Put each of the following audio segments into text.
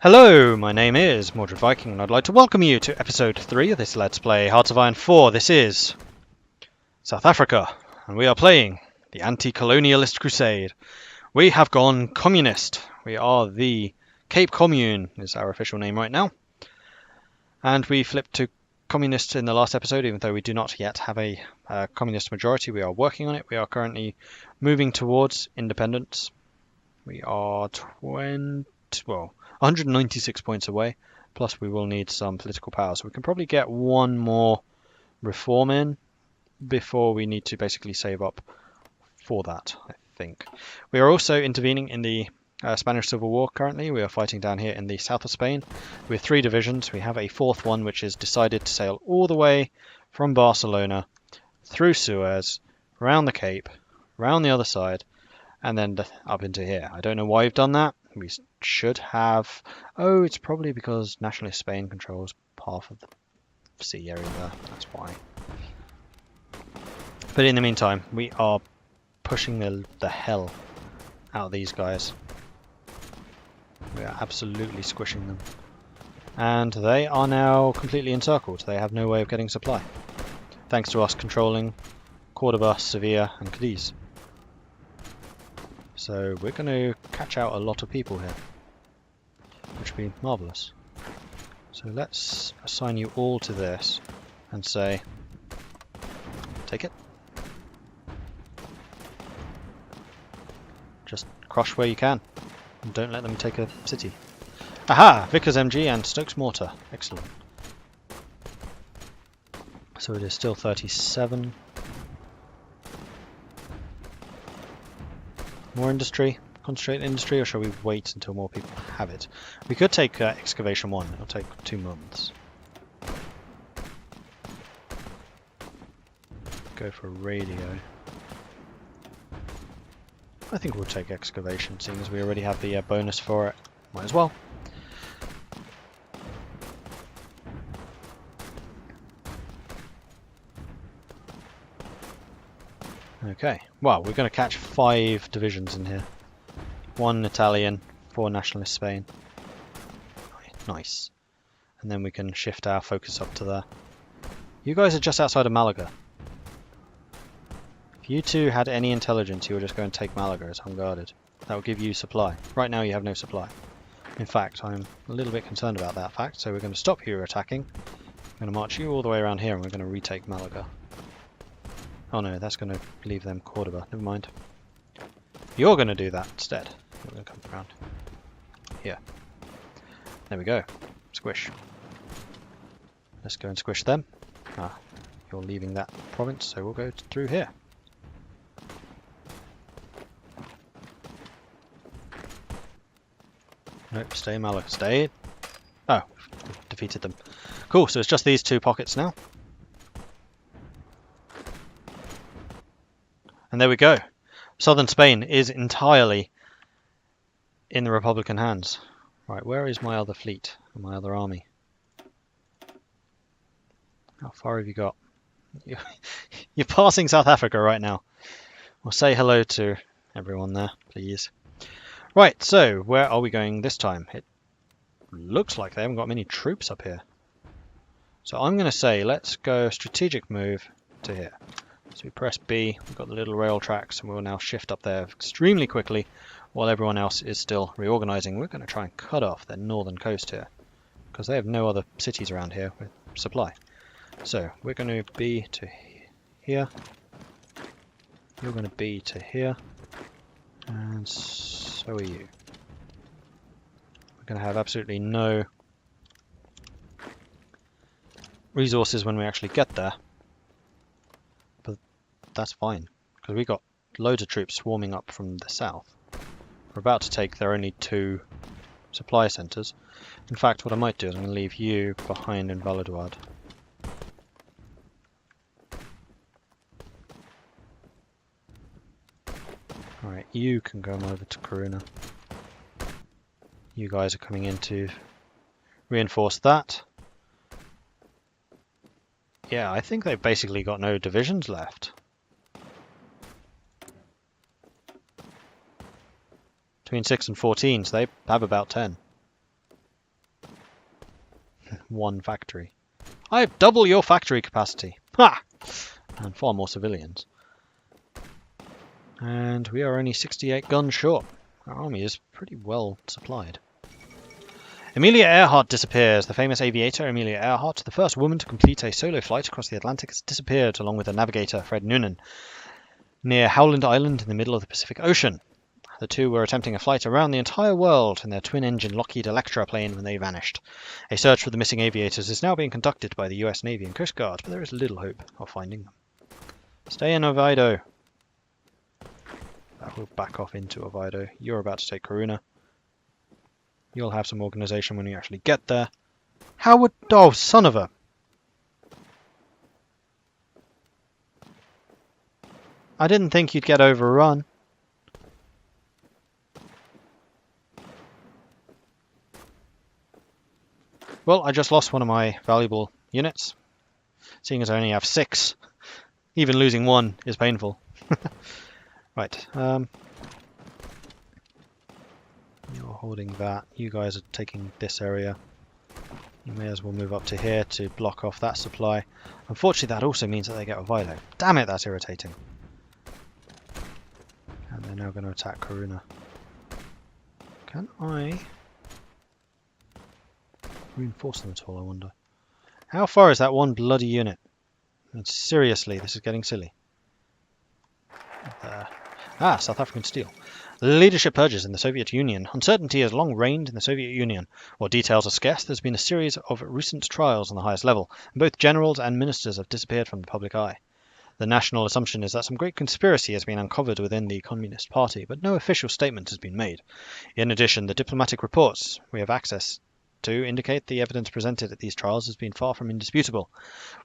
Hello, my name is Mordred Viking, and I'd like to welcome you to episode 3 of this Let's Play Hearts of Iron 4. This is South Africa, and we are playing the Anti-Colonialist Crusade. We have gone communist. We are the Cape Commune, is our official name right now. And we flipped to communist in the last episode, even though we do not yet have a communist majority. We are working on it. We are currently moving towards independence. We are 196 points away, plus we will need some political power. So we can probably get one more reform in before we need to basically save up for that, I think. We are also intervening in the Spanish Civil War currently. We are fighting down here in the south of Spain with 3 divisions. We have a 4th one which is decided to sail all the way from Barcelona through Suez, around the Cape, around the other side, and then up into here. I don't know why we've done that. We should have... Oh, it's probably because Nationalist Spain controls half of the sea area there. That's why. But in the meantime, we are pushing the hell out of these guys. We are absolutely squishing them. And they are now completely encircled. They have no way of getting supply. Thanks to us controlling Cordoba, Sevilla and Cadiz. So we're going to catch out a lot of people here, which would be marvellous. So let's assign you all to this and say, take it. Just crush where you can, and don't let them take a city. Aha! Vickers MG and Stokes Mortar. Excellent. So it is still 37. More industry? Concentrate industry, or shall we wait until more people have it? We could take excavation 1. It'll take 2 months. Go for radio. I think we'll take excavation, seeing as we already have the bonus for it. Might as well. Okay, well, we're going to catch 5 divisions in here. 1 Italian, 4 Nationalist Spain. Nice. And then we can shift our focus up to there. You guys are just outside of Malaga. If you two had any intelligence, you would just go and take Malaga as unguarded. That would give you supply. Right now you have no supply. In fact, I'm a little bit concerned about that fact, so we're going to stop you attacking. I'm going to march you all the way around here and we're going to retake Malaga. Oh no, that's going to leave them Cordoba. Never mind. You're going to do that instead. You're going to come around here. There we go. Squish. Let's go and squish them. Ah, you're leaving that province, so we'll go through here. Nope, stay Malaga. Stay. Oh, defeated them. Cool, so it's just these 2 pockets now. And there we go. Southern Spain is entirely in the Republican hands. Right, where is my other fleet and my other army? How far have you got? You're passing South Africa right now. Well, say hello to everyone there, please. Right, so where are we going this time? It looks like they haven't got many troops up here. So I'm going to say let's go strategic move to here. So we press B, we've got the little rail tracks, and we'll now shift up there extremely quickly while everyone else is still reorganizing. We're going to try and cut off their northern coast here, because they have no other cities around here with supply. So we're going to B to here, you're going to B to here, and so are you. We're going to have absolutely no resources when we actually get there. That's fine, because we got loads of troops swarming up from the south. We're about to take their only 2 supply centres. In fact, what I might do is I'm going to leave you behind in Valladolid. Alright, you can go over to Coruna. You guys are coming in to reinforce that. Yeah, I think they've basically got no divisions left. Between 6 and 14, so they have about 10. One factory. I have double your factory capacity. Ha! And far more civilians. And we are only 68 guns short. Our army is pretty well supplied. Amelia Earhart disappears. The famous aviator Amelia Earhart, the first woman to complete a solo flight across the Atlantic, has disappeared along with her navigator Fred Noonan near Howland Island in the middle of the Pacific Ocean. The two were attempting a flight around the entire world in their twin-engine Lockheed Electra plane when they vanished. A search for the missing aviators is now being conducted by the US Navy and Coast Guard, but there is little hope of finding them. Stay in Oviedo. We'll back off into Oviedo. You're about to take Corunna. You'll have some organisation when you actually get there. How would... Oh, son of a... I didn't think you'd get overrun. Well, I just lost one of my valuable units. Seeing as I only have 6, even losing 1 is painful. Right. You're holding that. You guys are taking this area. You may as well move up to here to block off that supply. Unfortunately, that also means that they get a Vilo. Damn it, that's irritating. And they're now going to attack Corunna. Can I reinforce them at all, I wonder? How far is that one bloody unit? I mean, seriously, this is getting silly. There. Ah, South African steel. Leadership purges in the Soviet Union. Uncertainty has long reigned in the Soviet Union. While details are scarce, there's been a series of recent trials on the highest level, and both generals and ministers have disappeared from the public eye. The national assumption is that some great conspiracy has been uncovered within the Communist Party, but no official statement has been made. In addition, the diplomatic reports we have access to indicate the evidence presented at these trials has been far from indisputable.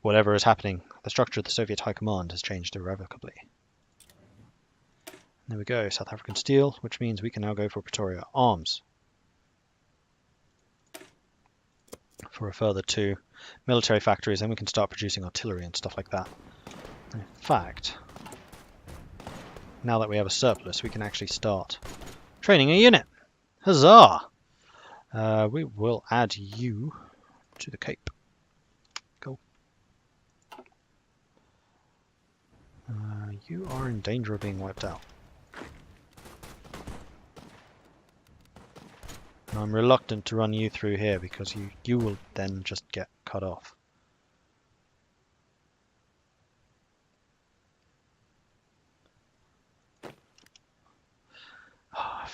Whatever is happening, the structure of the Soviet High Command has changed irrevocably. There we go, South African steel, which means we can now go for Pretoria arms. For a further 2 military factories, then we can start producing artillery and stuff like that. In fact, now that we have a surplus, we can actually start training a unit. Huzzah! We will add you to the Cape. Go. You are in danger of being wiped out. And I'm reluctant to run you through here because you will then just get cut off. Oh,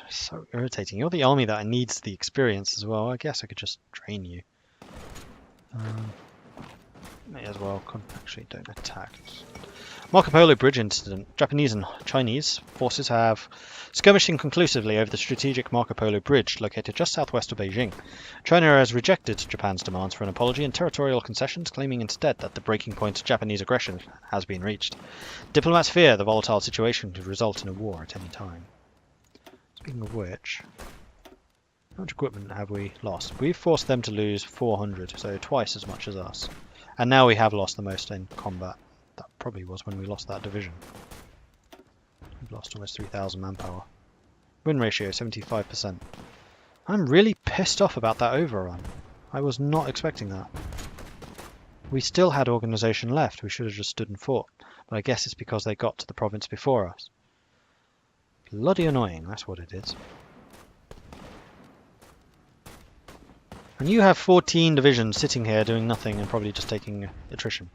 so irritating. You're the army that needs the experience as well. I guess I could just train you. May as well. Actually, don't attack. Marco Polo Bridge incident. Japanese and Chinese forces have skirmishing conclusively over the strategic Marco Polo Bridge located just southwest of Beijing. China has rejected Japan's demands for an apology and territorial concessions, claiming instead that the breaking point of Japanese aggression has been reached. Diplomats fear the volatile situation could result in a war at any time. Speaking of which, how much equipment have we lost? We've forced them to lose 400, so twice as much as us. And now we have lost the most in combat. That probably was when we lost that division. We've lost almost 3,000 manpower. Win ratio 75%. I'm really pissed off about that overrun. I was not expecting that. We still had organisation left. We should have just stood and fought. But I guess it's because they got to the province before us. Bloody annoying, that's what it is. And you have 14 divisions sitting here doing nothing and probably just taking attrition.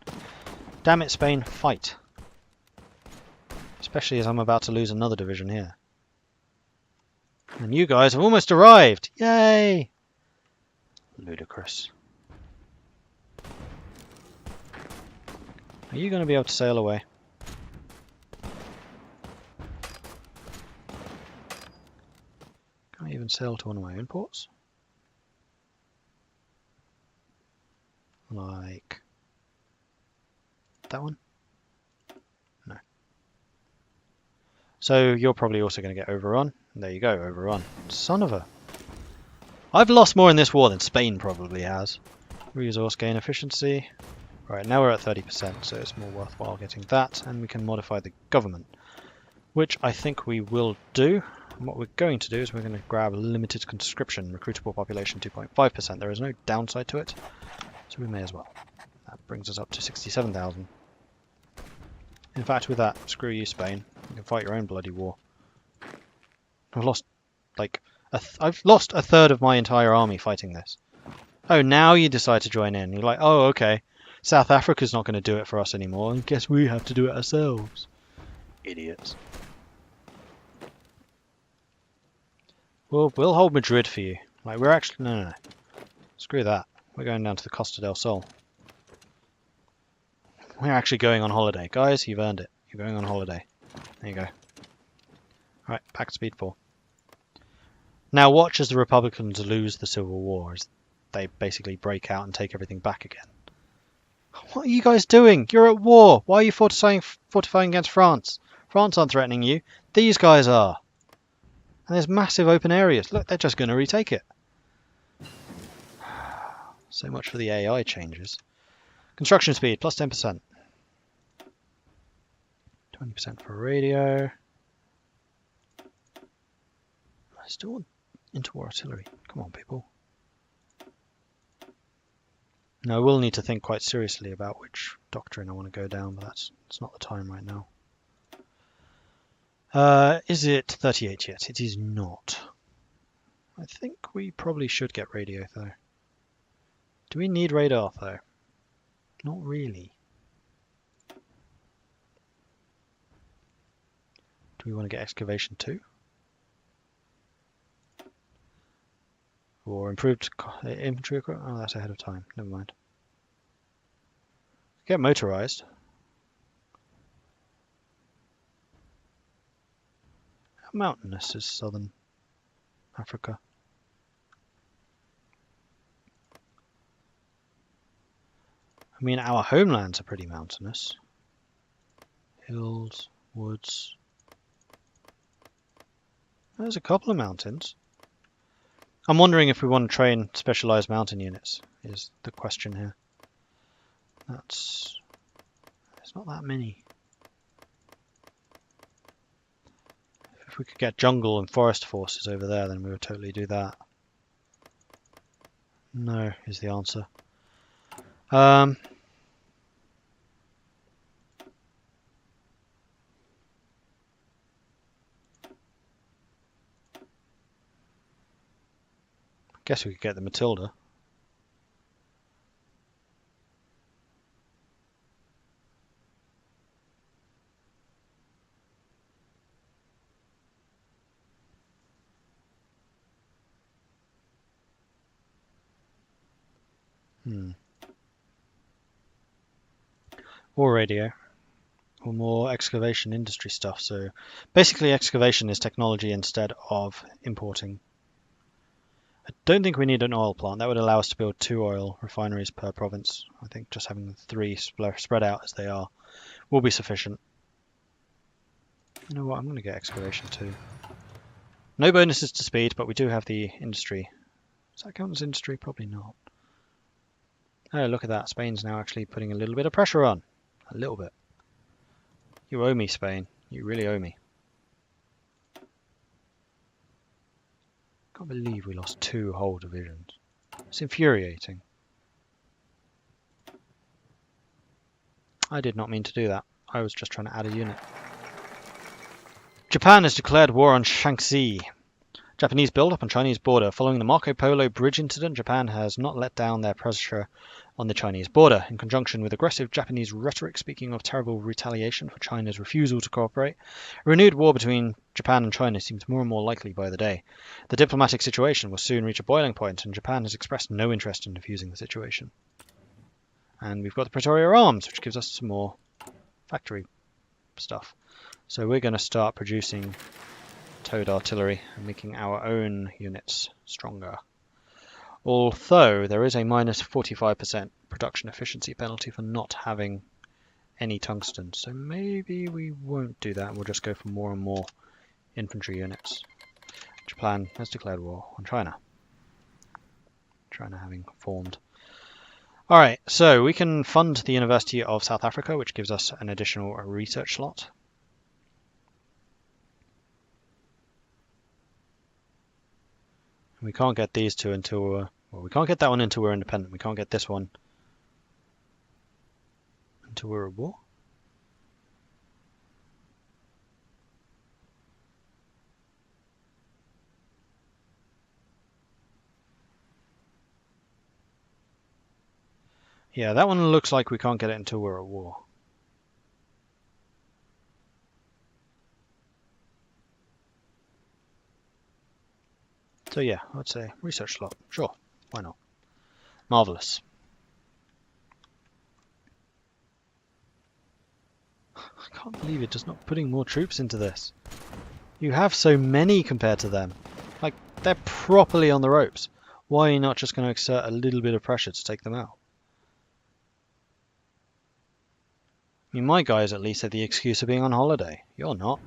Damn it, Spain, fight. Especially as I'm about to lose another division here. And you guys have almost arrived! Yay! Ludicrous. Are you going to be able to sail away? Can I even sail to one of my own ports? Like that one? No. So you're probably also going to get overrun. There you go, overrun. Son of a... I've lost more in this war than Spain probably has. Resource gain efficiency. Right, now we're at 30%, so it's more worthwhile getting that, and we can modify the government, which I think we will do. And what we're going to do is we're going to grab limited conscription, recruitable population 2.5%. There is no downside to it, so we may as well. That brings us up to 67,000. In fact, with that, screw you, Spain. You can fight your own bloody war. I've lost, like, I've lost a third of my entire army fighting this. Oh, now you decide to join in. You're like, oh, okay. South Africa's not going to do it for us anymore, and guess we have to do it ourselves. Idiots. We'll hold Madrid for you. Like, we're actually... No. Screw that. We're going down to the Costa del Sol. We're actually going on holiday. Guys, you've earned it. You're going on holiday. There you go. Alright, back to speed 4. Now watch as the Republicans lose the Civil War, as they basically break out and take everything back again. What are you guys doing? You're at war. Why are you fortifying against France? France aren't threatening you. These guys are. And there's massive open areas. Look, they're just going to retake it. So much for the AI changes. Construction speed, plus 10%. 20% for radio. I still want interwar artillery. Come on, people. Now, I will need to think quite seriously about which doctrine I want to go down, but that's not the time right now. Is it 38 yet? It is not. I think we probably should get radio, though. Do we need radar, though? Not really. Do we want to get excavation too? Or improved infantry equipment? Oh, that's ahead of time. Never mind. Get motorized. How mountainous is southern Africa? I mean, our homelands are pretty mountainous. Hills, woods. There's a couple of mountains. I'm wondering if we want to train specialized mountain units, is the question here. There's not that many. If we could get jungle and forest forces over there, then we would totally do that. No, is the answer. Guess we could get the Matilda. Or radio. Or more excavation industry stuff. So basically excavation is technology instead of importing. I don't think we need an oil plant. That would allow us to build 2 oil refineries per province. I think just having 3 spread out as they are will be sufficient. You know what? I'm going to get excavation too. No bonuses to speed, but we do have the industry. Does that count as industry? Probably not. Oh, look at that. Spain's now actually putting a little bit of pressure on. A little bit. You owe me, Spain. You really owe me. Can't believe we lost 2 whole divisions. It's infuriating. I did not mean to do that. I was just trying to add a unit. Japan has declared war on Shaanxi. Japanese build-up on Chinese border. Following the Marco Polo bridge incident, Japan has not let down their pressure on the Chinese border. In conjunction with aggressive Japanese rhetoric speaking of terrible retaliation for China's refusal to cooperate, a renewed war between Japan and China seems more and more likely by the day. The diplomatic situation will soon reach a boiling point, and Japan has expressed no interest in diffusing the situation. And we've got the Pretoria Arms, which gives us some more factory stuff. So we're going to start producing towed artillery and making our own units stronger. Although there is a minus 45% production efficiency penalty for not having any tungsten. So maybe we won't do that. We'll just go for more and more infantry units. Japan has declared war on China. China having formed. Alright, so we can fund the University of South Africa, which gives us an additional research slot. We can't get these two until we're... Well, we can't get that one until we're independent. We can't get this one until we're at war. Yeah, that one looks like we can't get it until we're at war. So yeah, I'd say research slot. Sure, why not? Marvelous. I can't believe it just not putting more troops into this. You have so many compared to them. Like, they're properly on the ropes. Why are you not just going to exert a little bit of pressure to take them out? I mean, my guys at least have the excuse of being on holiday. You're not.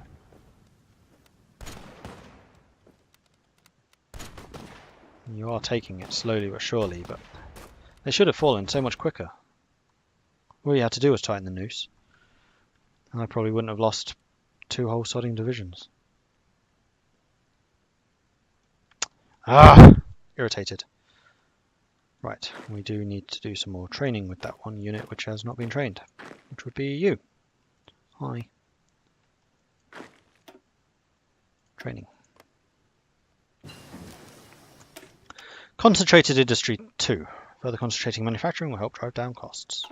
You are taking it slowly but surely, but they should have fallen so much quicker. All you had to do was tighten the noose. And I probably wouldn't have lost 2 whole sodding divisions. Ah! Irritated. Right, we do need to do some more training with that one unit which has not been trained, which would be you. Hi. Training. Concentrated Industry 2. Further concentrating manufacturing will help drive down costs.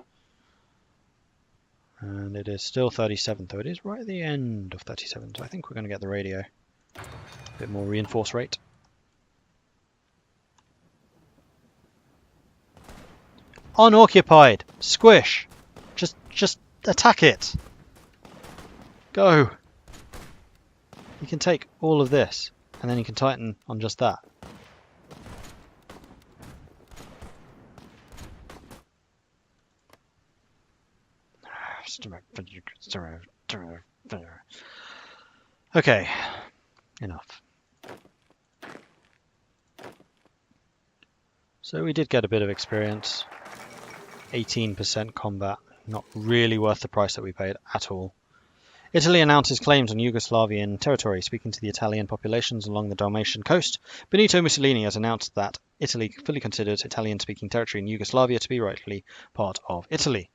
And it is still 37, though it is right at the end of 37, so I think we're going to get the radio. A bit more reinforce rate. Unoccupied! Squish! Just attack it! Go! You can take all of this, and then you can tighten on just that. Okay, enough. So we did get a bit of experience. 18% combat, not really worth the price that we paid at all. Italy announces claims on Yugoslavian territory. Speaking to the Italian populations along the Dalmatian coast, Benito Mussolini has announced that Italy fully considers Italian-speaking territory in Yugoslavia to be rightfully part of Italy.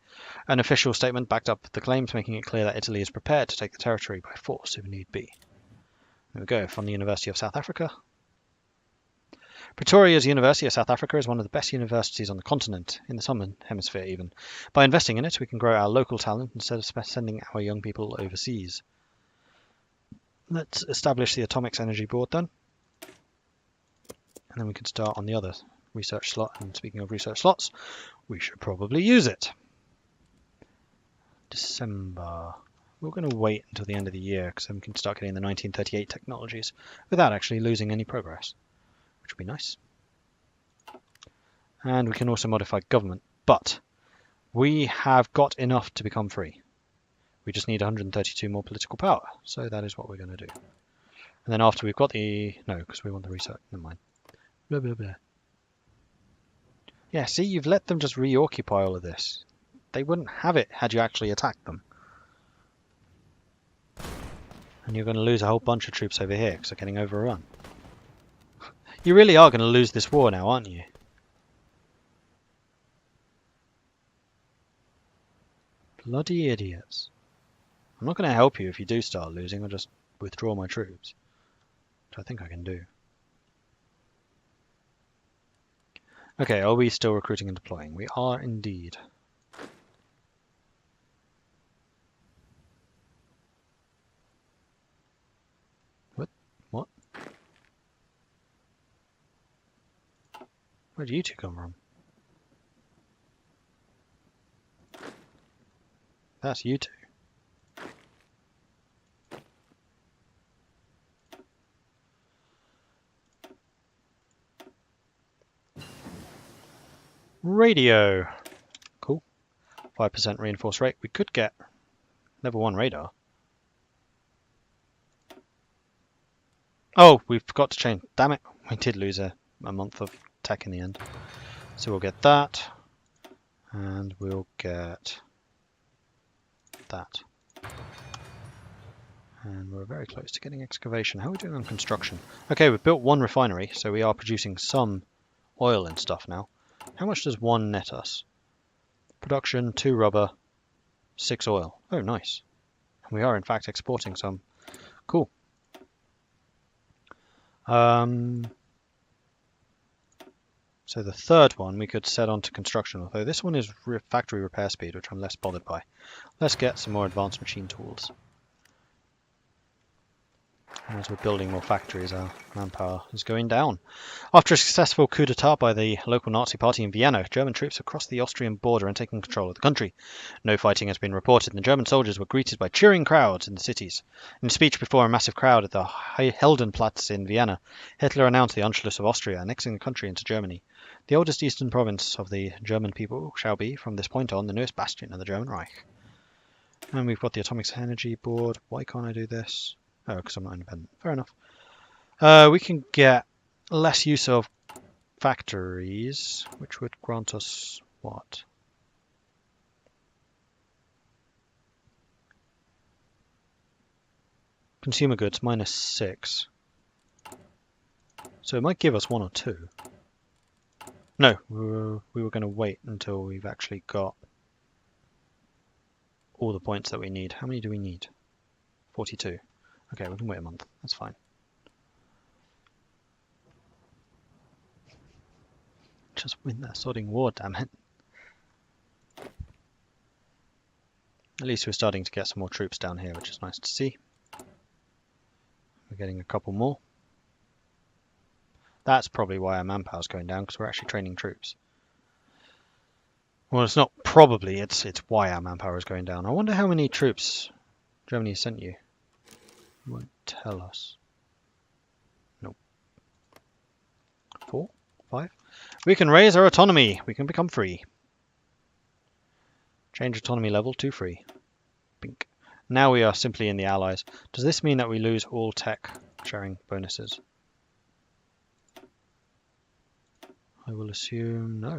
An official statement backed up the claims, making it clear that Italy is prepared to take the territory by force if need be. There we go, from the University of South Africa. Pretoria's University of South Africa is one of the best universities on the continent, in the Southern Hemisphere even. By investing in it, we can grow our local talent instead of sending our young people overseas. Let's establish the Atomics Energy Board then. And then we can start on the other research slot. And speaking of research slots, we should probably use it. December. We're going to wait until the end of the year, because then we can start getting the 1938 technologies without actually losing any progress, which would be nice. And we can also modify government, but we have got enough to become free. We just need 132 more political power, so that is what we're going to do. And then after we've got the... No, because we want the research. Never mind. Blah, blah, blah. Yeah, see, you've let them just reoccupy all of this. They wouldn't have it had you actually attacked them. And you're going to lose a whole bunch of troops over here because they're getting overrun. You really are going to lose this war now, aren't you? Bloody idiots. I'm not going to help you if you do start losing. I'll just withdraw my troops, which I think I can do. Okay, are we still recruiting and deploying? We are indeed. What? Where do you two come from? That's you two. Radio. Cool. 5% reinforce rate. We could get level 1 radar. Oh, we forgot to change. Damn it. We did lose a month of tech in the end. So we'll get that. And we'll get that. And we're very close to getting excavation. How are we doing on construction? Okay, we've built one refinery, so we are producing some oil and stuff now. How much does one net us? Production, 2 rubber, 6 oil. Oh, nice. We are in fact exporting some. Cool. So the third one we could set on to construction, although this one is factory repair speed, which I'm less bothered by. Let's get some more advanced machine tools. As we're building more factories, our manpower is going down. After a successful coup d'etat by the local Nazi party in Vienna, German troops have crossed the Austrian border and taken control of the country. No fighting has been reported, and the German soldiers were greeted by cheering crowds in the cities. In a speech before a massive crowd at the Heldenplatz in Vienna, Hitler announced the Anschluss of Austria, annexing the country into Germany. The oldest eastern province of the German people shall be, from this point on, the newest bastion of the German Reich. And we've got the Atomic Energy Board. Why can't I do this? Oh, because I'm not independent. Fair enough. We can get less use of factories, which would grant us what? Consumer goods, -6. So it might give us 1 or 2. No, we were going to wait until we've actually got all the points that we need. How many do we need? 42. Okay, we can wait a month. That's fine. Just win that sodding war, damn it. At least we're starting to get some more troops down here, which is nice to see. We're getting a couple more. That's probably why our manpower's going down, because we're actually training troops. Well, it's not probably, it's why our manpower is going down. I wonder how many troops Germany sent you. It won't tell us. Nope. 4? 5? We can raise our autonomy. We can become free. Change autonomy level to free. Bink. Now we are simply in the Allies. Does this mean that we lose all tech sharing bonuses? I will assume no.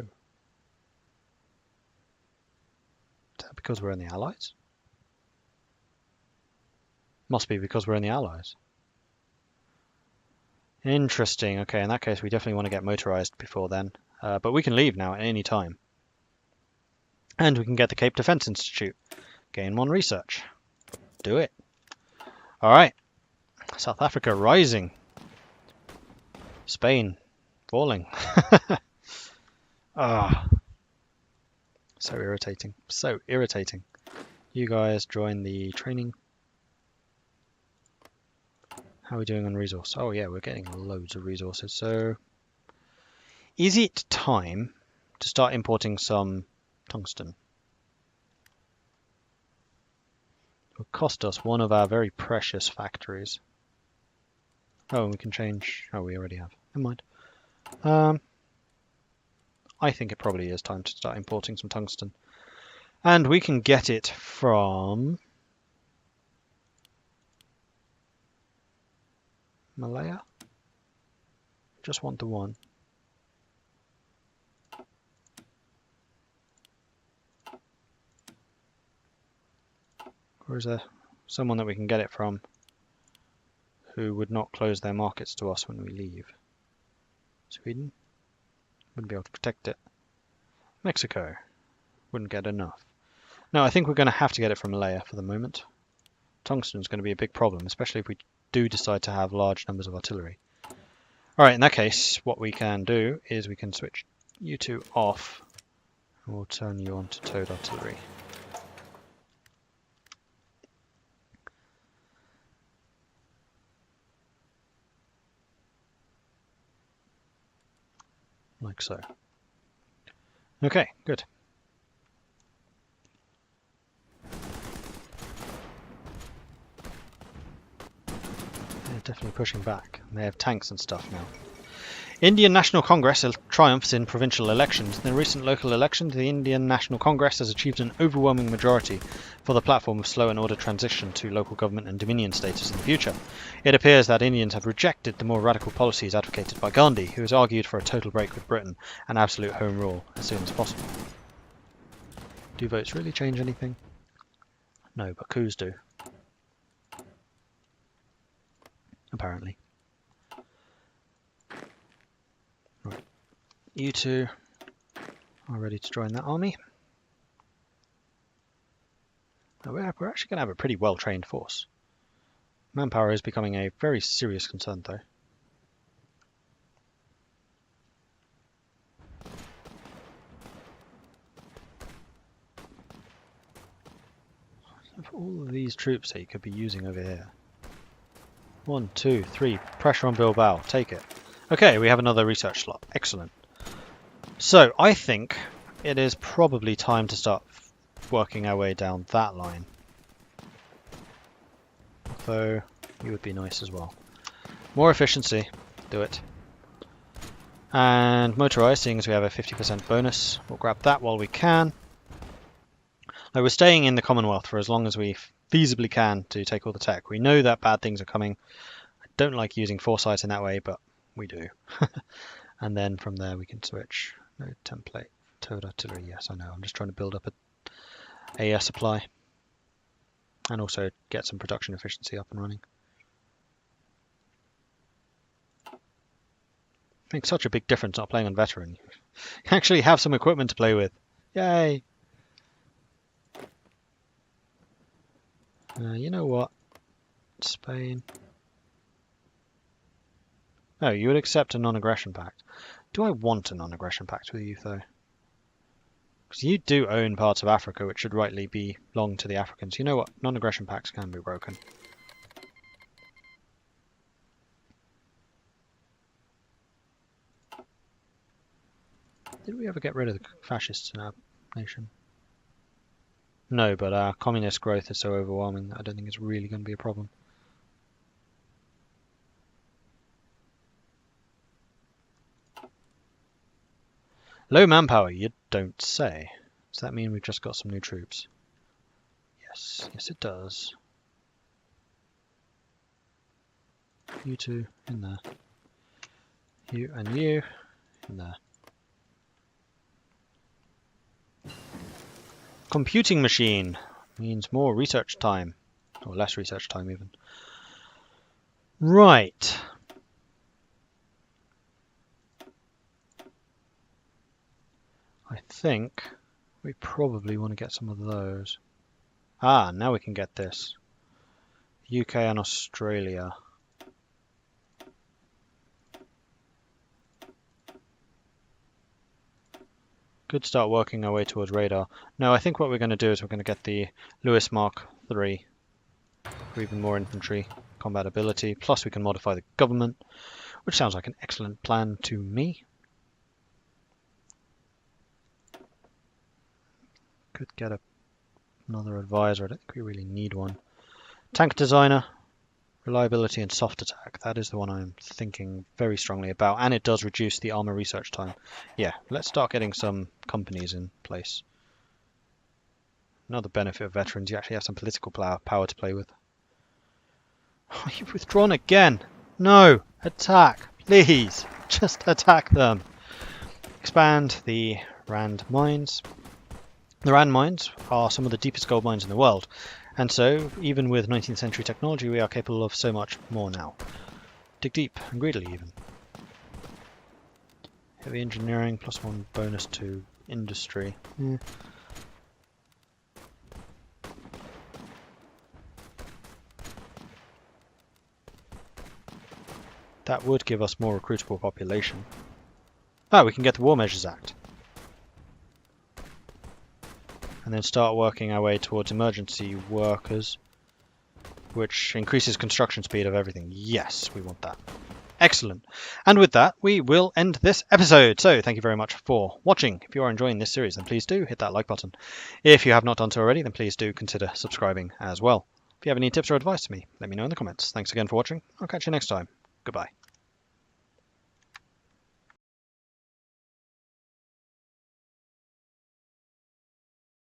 Is that because we're in the Allies? Must be because we're in the Allies. Interesting. Okay, in that case we definitely want to get motorized before then. But we can leave now at any time. And we can get the Cape Defense Institute. Gain 1 research. Do it. Alright. South Africa rising. Spain falling. Ah. So irritating. So irritating. You guys join the training. How are we doing on resource? Oh yeah, we're getting loads of resources. So is it time to start importing some tungsten? It will cost us one of our very precious factories. Oh, and we can change. Oh, we already have. Never mind. I think it probably is time to start importing some tungsten. And we can get it from Malaya? Just want the one. Or is there someone that we can get it from who would not close their markets to us when we leave? Sweden? Wouldn't be able to protect it. Mexico? Wouldn't get enough. No, I think we're going to have to get it from Malaya for the moment. Tungsten is going to be a big problem, especially if we do decide to have large numbers of artillery. Alright, in that case, what we can do is we can switch you two off, and we'll turn you on to towed artillery. Like so. Okay, good. They're definitely pushing back. They have tanks and stuff now. Indian National Congress triumphs in provincial elections. In the recent local elections, the Indian National Congress has achieved an overwhelming majority for the platform of slow and ordered transition to local government and dominion status in the future. It appears that Indians have rejected the more radical policies advocated by Gandhi, who has argued for a total break with Britain and absolute home rule as soon as possible. Do votes really change anything? No, but coups do. apparently. Right. You two are ready to join that army. Now we're actually going to have a pretty well-trained force. Manpower is becoming a very serious concern, though. For all of these troops that you could be using over here. 1, 2, 3. Pressure on Bilbao. Take it. Okay, we have another research slot. Excellent. So, I think it is probably time to start working our way down that line. Although, you would be nice as well. More efficiency. Do it. And motorized, seeing as we have a 50% bonus. We'll grab that while we can. Now, we're staying in the Commonwealth for as long as we feasibly can to take all the tech. We know that bad things are coming. I don't like using foresight in that way, but we do. And then from there we can switch. No template. Towed artillery, yes, I know. I'm just trying to build up a supply. And also get some production efficiency up and running. Makes such a big difference not playing on veteran. You actually have some equipment to play with. Yay! You know what? Spain. No, you would accept a non-aggression pact. Do I want a non-aggression pact with you, though? Because you do own parts of Africa, which should rightly belong to the Africans. You know what? Non-aggression pacts can be broken. Did we ever get rid of the fascists in our nation? No, but our communist growth is so overwhelming that I don't think it's really going to be a problem. Low manpower, you don't say. Does that mean we've just got some new troops? Yes, yes it does. You two in there. You and you in there. Computing machine means more research time, or less research time even. Right. I think we probably want to get some of those. Ah, now we can get this. UK and Australia. Could start working our way towards radar. No, I think what we're going to do is we're going to get the Lewis Mark III for even more infantry combat ability. Plus we can modify the government, which sounds like an excellent plan to me. Could get another advisor. I don't think we really need one. Tank designer, reliability and soft attack. That is the one I'm thinking very strongly about. And it does reduce the armor research time. Yeah, let's start getting some companies in place. Another benefit of veterans, you actually have some political power to play with. Oh, you've withdrawn again. No, attack, please. Just attack them. Expand the Rand mines. The Rand mines are some of the deepest gold mines in the world, and so, even with 19th century technology, we are capable of so much more now. Dig deep, and greedily even. Heavy engineering, +1 bonus to industry. That would give us more recruitable population. Ah, we can get the War Measures Act. And then start working our way towards emergency workers, which increases construction speed of everything. Yes, we want that. Excellent. And with that, we will end this episode. So thank you very much for watching. If you are enjoying this series, then please do hit that like button. If you have not done so already, then please do consider subscribing as well. If you have any tips or advice for me, let me know in the comments. Thanks again for watching. I'll catch you next time. Goodbye.